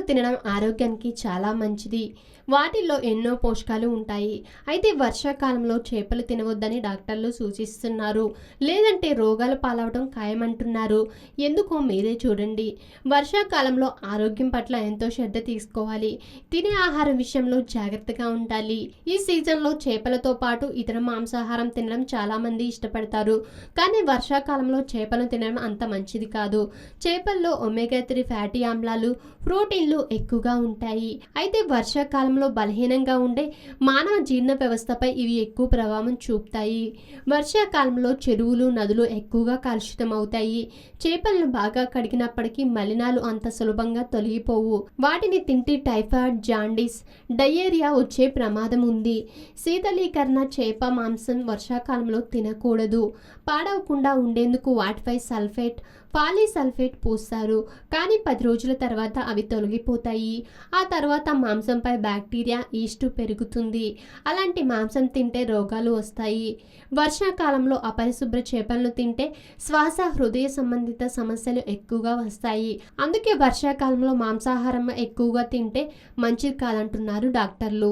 తినడం ఆరోగ్యానికి చాలా మంచిది. వాటిల్లో ఎన్నో పోషకాలు ఉంటాయి. అయితే వర్షాకాలంలో చేపలు తినవద్దని డాక్టర్లు సూచిస్తున్నారు. లేదంటే రోగాలు పాలవడం ఖాయమంటున్నారు. ఎందుకో మీరే చూడండి. వర్షాకాలంలో ఆరోగ్యం పట్ల ఎంతో శ్రద్ధ తీసుకోవాలి. తినే ఆహారం విషయంలో జాగ్రత్తగా ఉండాలి. ఈ సీజన్లో చేపలతో పాటు ఇతర మాంసాహారం తినడం చాలా మంది ఇష్టపడతారు. కానీ వర్షాకాలంలో చేపలు తినడం అంత మంచిది కాదు. చేపల్లో ఒమేగా 3 ఫ్యాటీ ఆమ్లాలు, ప్రోటీన్లు ఎక్కువగా ఉంటాయి. అయితే వర్షాకాలంలో బలహీనంగా ఉండే మానవ జీర్ణ వ్యవస్థపై ఇవి ఎక్కువ ప్రభావం చూపుతాయి. వర్షాకాలంలో చెరువులు, నదులు ఎక్కువగా కలుషితం అవుతాయి. చేపలను బాగా కడిగినప్పటికీ మలినాలు అంత సులభంగా తొలగిపోవు. వాటిని తింటే టైఫాయిడ్, జాండీస్, డయేరియా వచ్చే ప్రమాదం ఉంది. శీతలీకరణ చేప మాంసం వర్షాకాలంలో తినకూడదు. పాడవకుండా ఉండేందుకు వాటిపై సల్ఫేట్, పాలీసల్ఫేట్ పూస్తారు. కానీ 10 రోజుల తర్వాత అవి తొలగిపోతాయి. ఆ తర్వాత మాంసంపై బ్యాక్టీరియా, ఈస్ట్ పెరుగుతుంది. అలాంటి మాంసం తింటే రోగాలు వస్తాయి. వర్షాకాలంలో అపరిశుభ్ర చేపలను తింటే శ్వాస, హృదయ సంబంధిత సమస్యలు ఎక్కువగా వస్తాయి. అందుకే వర్షాకాలంలో మాంసాహారం ఎక్కువగా తింటే మంచిది కాదంటున్నారు డాక్టర్లు.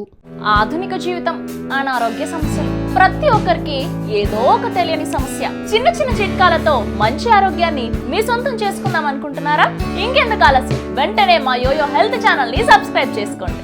ఆధునిక జీవితం, అనారోగ్య సమస్యలు, ప్రతి ఒక్కరికి ఏదో ఒక తెలియని సమస్య. చిన్న చిన్న చిట్కాలతో మంచి ఆరోగ్యాన్ని మీ సొంతం చేసుకుందాం అనుకుంటున్నారా? ఇంకెందుకు ఆలస్యం, వెంటనే మా యోయో హెల్త్ ఛానల్ ని సబ్స్క్రైబ్ చేసుకోండి.